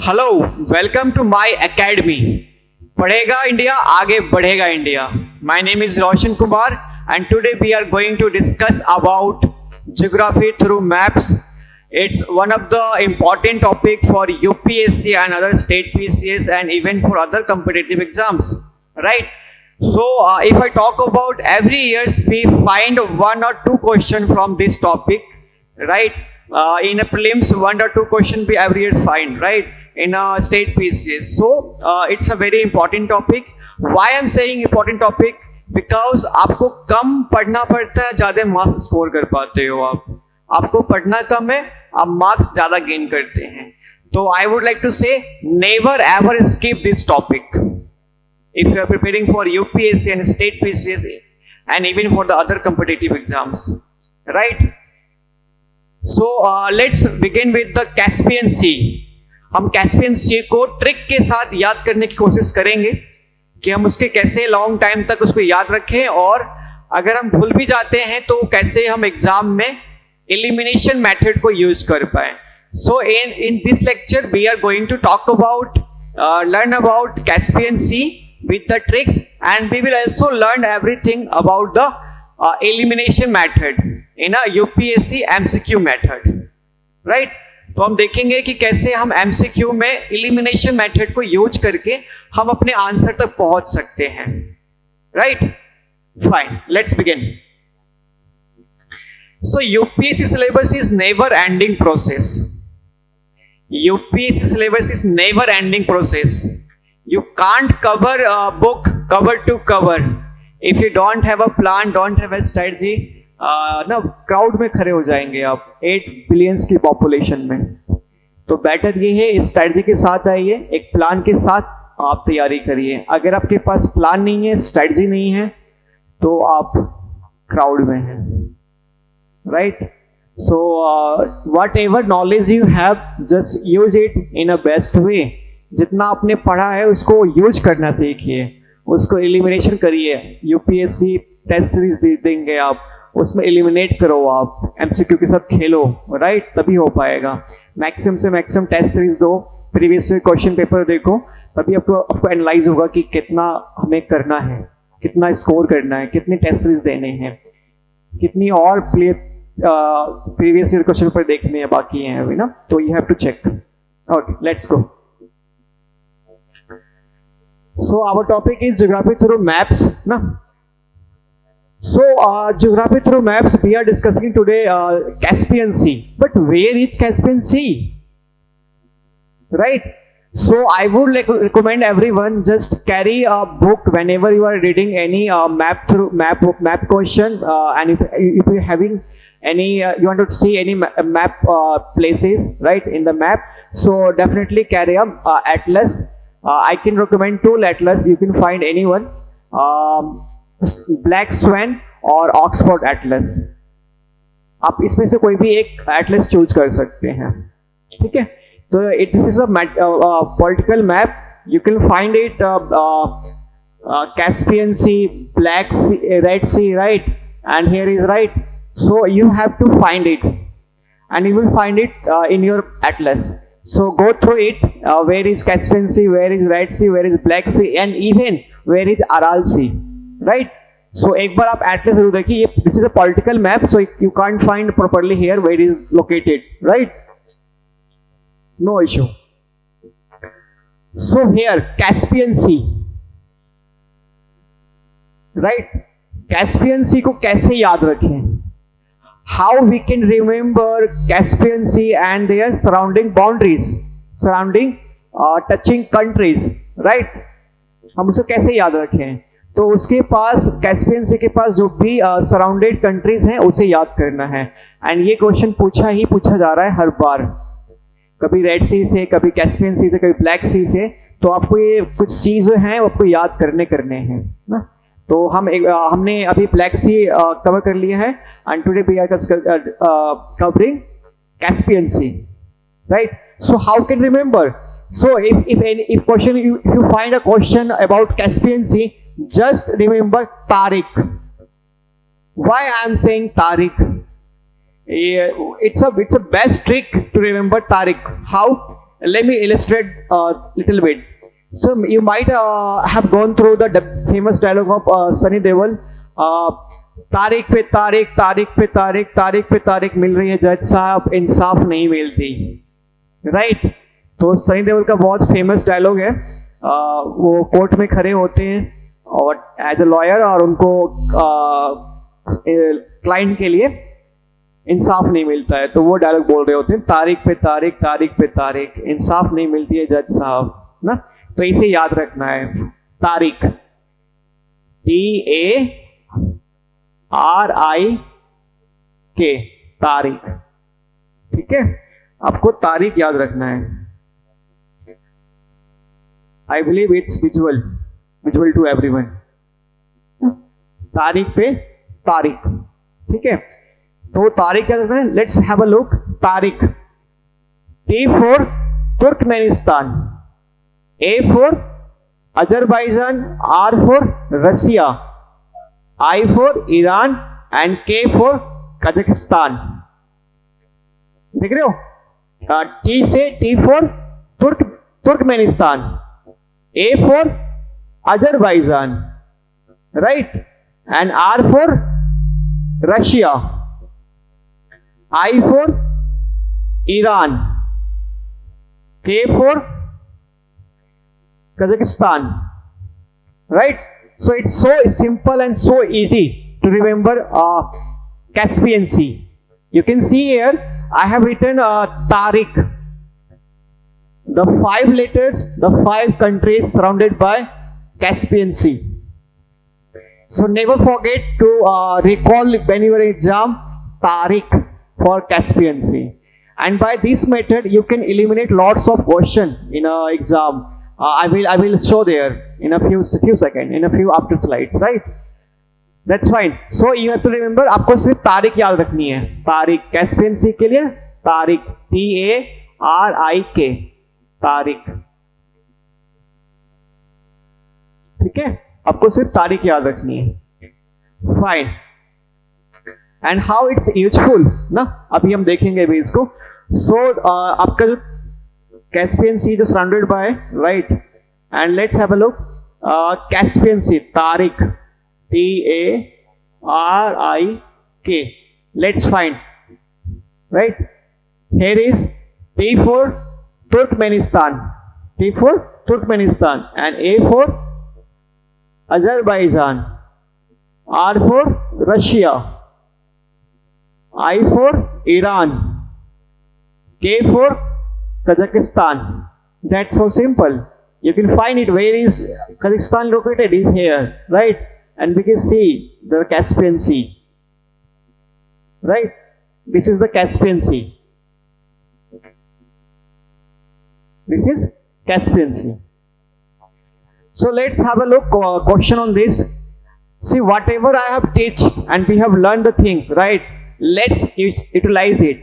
Hello, welcome to my academy. पढ़ेगा India, आगे बढ़ेगा India. My name is Roshan Kumar and today we are going to discuss about geography through maps. It's one of the important topic for UPSC and other state PCS and even for other competitive exams, right? So if I talk about every years we find one or two question from this topic, right? In a prelims, one or two question we every year find, right? In a state PCS. So it's a very important topic. Why I'm saying important topic? Because आपको कम पढ़ना पड़ता है, ज्यादा marks score कर पाते हो। आपको पढ़ना कम है, आप मार्क्स ज्यादा गेन करते हैं। तो I would like to say never ever skip this topic if you are preparing for UPSC and state PCS and even for the other competitive exams, right? So let's begin with the Caspian sea. हम Caspian सी को trick के साथ याद करने की कोशिश करेंगे कि हम उसके कैसे लॉन्ग टाइम तक उसको याद रखें, और अगर हम भूल भी जाते हैं तो कैसे हम एग्जाम में एलिमिनेशन मेथड को यूज कर पाए। So in this lecture we are going to talk about learn about Caspian sea with the tricks and we will also learn everything about the elimination method in a UPSC MCQ method, right? तो हम देखेंगे कि कैसे हम MCQ में elimination method को use करके हम अपने आंसर तक पहुंच सकते हैं, right? Fine, let's begin. So UPSC syllabus is never ending process. UPSC syllabus is never ending process. You can't cover book cover to cover if you don't have a plan, don't have a strategy. ना crowd में खड़े हो जाएंगे आप 8 billions की population में। तो better ये है इस स्ट्रेटजी के साथ आइए, एक प्लान के साथ आप तैयारी करिए। अगर आपके पास प्लान नहीं है, स्ट्रेटजी नहीं है, तो आप क्राउड में हैं, right? So what ever knowledge you have, just use it in a best way. जितना आपने पढ़ा है उसको यूज करना सीखिए, उसको एलिमिनेशन करिए। यूपीएससी टेस्ट सीरीज देंगे आप, उसमें एलिमिनेट करो, आप एमसीक्यू के साथ खेलो, राइट? तभी हो पाएगा। मैक्सिमम से मैक्सिमम टेस्ट सीरीज दो, प्रीवियस क्वेश्चन पेपर देखो, तभी आपको एनालाइज होगा कि कितना हमें करना है, कितना स्कोर करना है, कितने टेस्ट सीरीज देने हैं, कितनी और प्रीवियस ईयर क्वेश्चन पेपर देखने हैं बाकी हैं अभी ना। तो you have to check. Okay, let's go. So our topic is geography through maps ना। So geography through maps, we are discussing today Caspian Sea. But where is Caspian Sea? Right? So I would like to recommend everyone just carry a book whenever you are reading any map question, and if you're having any you want to see any map places, right, in the map, so definitely carry a atlas. I can recommend 2 atlas. You can find anyone. Black swan और Oxford Atlas. आप इसमें से कोई भी एक Atlas choose कर सकते हैं, ठीक है? तो this is a political map. You can find it Caspian Sea, Black Sea, Red Sea, right? And here is right. So you have to find it and you will find it in your atlas. So go through it. Where is Caspian Sea, where is Red Sea, where is Black Sea, and even where is Aral Sea, right? So एक बार आप atlas जरूर देखिए। ये this is a political map, so you can't find properly here where it is located, right? No issue. So here Caspian Sea, right? Caspian Sea को कैसे याद रखें? How we can remember Caspian Sea and their surrounding boundaries, surrounding touching countries, right? हम उसे कैसे याद रखें? तो उसके पास कैस्पियन सी के पास जो भी सराउंडेड कंट्रीज हैं उसे याद करना है। एंड ये क्वेश्चन पूछा जा रहा है हर बार, कभी रेड सी से, कभी कैस्पियन सी से, कभी ब्लैक सी से। तो आपको ये कुछ चीजें हैं वो आपको याद करने हैं ना। तो हमने अभी ब्लैक सी कवर कर लिया है and today we are covering Caspian Sea, right? So how can remember? So if you find a question about Caspian Sea, just remember Tariq. Why I am saying Tariq? It's a best trick to remember Tariq. How? let me illustrate a little bit. So you might have gone through the famous dialogue of Sunny Deol. तारीख पे तारीख, तारीख पे तारीख, तारीख पे तारीख मिल रही है जज साहब, इंसाफ नहीं मिलती, राइट? तो सनी देओल का बहुत फेमस डायलॉग है। वो कोर्ट में खड़े होते हैं और एज अ लॉयर, और उनको क्लाइंट के लिए इंसाफ नहीं मिलता है, तो वो डायलॉग बोल रहे होते हैं, तारीख पे तारीख, तारीख पे तारीख, इंसाफ नहीं मिलती है जज साहब ना। तो इसे याद रखना है, तारीख, TARIK, तारीख, ठीक है? आपको तारीख याद रखना है। I believe it's visual to everyone. तारीख पे तारीख, ठीक है? तो तारीख क्या रखना है? Let's have a look. तारीख, T for Turkmenistan, A for Azerbaijan, R for Russia, I for Iran and K for Kazakhstan. देख रहे हो? T से T for Turkmenistan, A for Azerbaijan, right, and R for Russia, I for Iran, K for Kazakhstan, right? So it's so simple and so easy to remember Caspian Sea. You can see here I have written Tariq, the 5 letters, the 5 countries surrounded by Caspian Sea. So never forget to recall when you are in exam Tariq for Caspian Sea, and by this method you can eliminate lots of question in a exam. I will show there in a few seconds, in a few after slides, right? That's fine. So you have to remember, आपको सिर्फ तारीख याद रखनी है। तारीख Caspian Sea के लिए तारीख, TARIK, तारीख, ठीक है? आपको सिर्फ तारीख याद रखनी है। Fine. And how it's useful ना, अभी हम देखेंगे भी इसको। सो आपका जो कैस्पियन सी जो surrounded by, right, and let's have a look. Caspian sea, तारीख, TARIK, let's find, right? Here is T for Turkmenistan, T for Turkmenistan, and A for Azerbaijan, R for Russia, I for Iran, K for Kazakhstan. That's so simple. You can find it. Where is Kazakhstan located? Is here, right? And we can see the Caspian Sea, right? This is the Caspian Sea. This is Caspian Sea. So let's have a look question on this. See, whatever I have teach and we have learned the thing, right? Let's utilize it.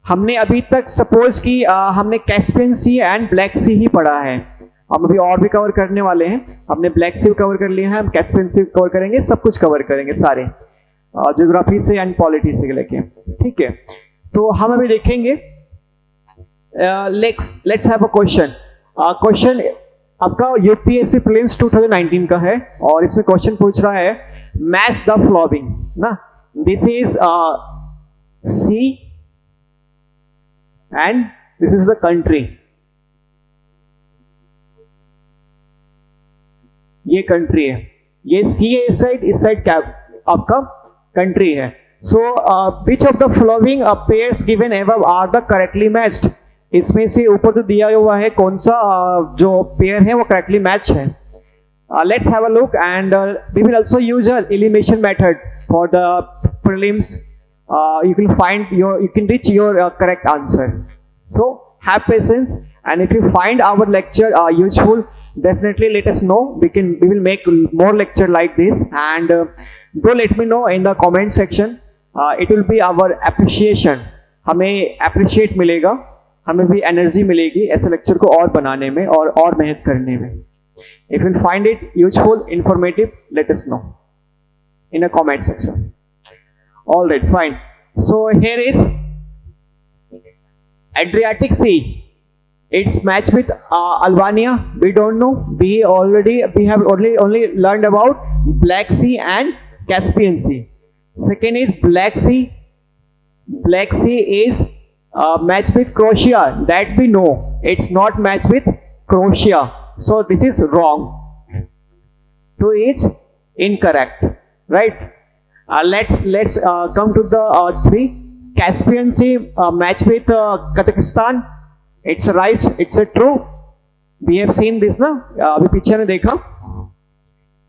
हमने अभी तक suppose कि हमने Caspian C and black सी ही पढ़ा है। हम अभी और भी कवर करने वाले हैं। हमने ब्लैक सी कवर कर लिया है, हम कैस्पियन सी कवर करेंगे, सब कुछ कवर करेंगे सारे, ज्योग्राफी से एंड पॉलिटी से लेके, ठीक है? तो हम अभी देखेंगे। Let's have a question. Question आपका यूपीएससी प्रीलिम्स 2019 का है और इसमें क्वेश्चन पूछ रहा है मैच द फॉलोइंग ना। This is sea and this is the country. ये कंट्री है, ये सी है इस साइड कैप आपका कंट्री है। So which of the following pairs given above are the correctly matched. इसमें से ऊपर जो दिया हुआ है कौन सा जो पेयर है वो करेक्टली मैच है। Let's have a look and we will also use a elimination method for the prelims. You can reach your correct answer. So have patience, and if you find our lecture useful, definitely let us know. We will make more lecture like this, and do let me know in the comment section. It will be our appreciation. हमें appreciate मिलेगा, हमें भी energy मिलेगी ऐसे lecture को और बनाने में और मेहनत करने में। If you find it useful, informative, let us know in a comment section. All right, fine. So here is Adriatic Sea It's match with Albania. We don't know. We have only learned about Black Sea and Caspian Sea. Second is Black Sea. Black Sea is match with Croatia. That we know. It's not match with Croatia. So this is wrong. 2 is incorrect. Right? Let's come to the 3. Caspian Sea match with Kazakhstan. It's right. It's a true. We have seen this ना अभी picture में देखा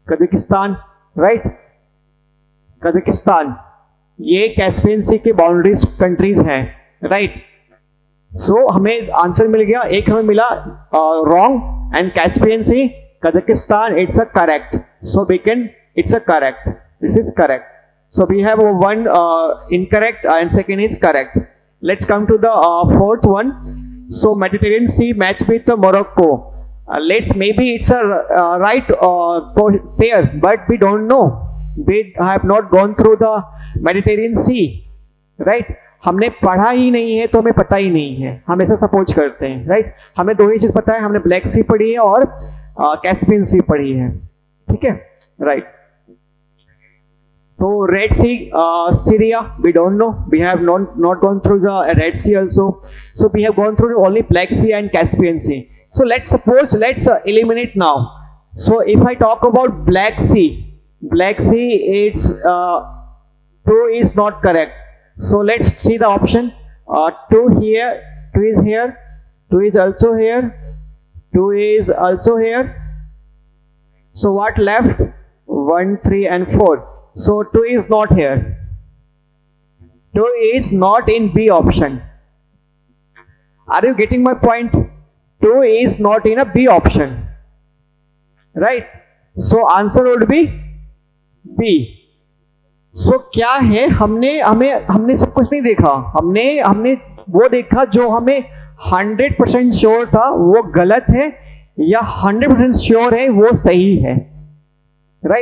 Kazakhstan right. Kazakhstan ये Caspian Sea के boundaries countries हैं right. So हमें answer मिल गया. एक हमें मिला wrong and Caspian Sea Kazakhstan it's a correct. So we can it's a correct. This is correct. So we have one incorrect and second is correct. Let's come to the fourth one. So Mediterranean Sea match with Morocco. Maybe it's a right pair, but we don't know. We have not gone through the Mediterranean Sea, right? हमने पढ़ा ही नहीं है तो हमें पता ही नहीं है. हम ऐसा सपोज करते हैं राइट. हमें 2 ही चीज पता है. हमने ब्लैक सी पढ़ी है और कैस्पियन सी पढ़ी है. ठीक है right. So Red Sea, Syria, we don't know. We have not gone through the Red Sea also. So we have gone through only Black Sea and Caspian Sea. So let's eliminate now. So if I talk about Black Sea, it's 2 is not correct. So let's see the option. 2 here, 2 is here, 2 is also here, 2 is also here. So what left? 1, 3 and 4. So 2 is not here. 2 is not in B option. Are you getting my point? 2 is not in a B option. Right? So answer would be B. So क्या है? हमने सब कुछ नहीं देखा. हमने वो देखा जो हमें 100% श्योर था वो गलत है या 100% श्योर है वो सही है.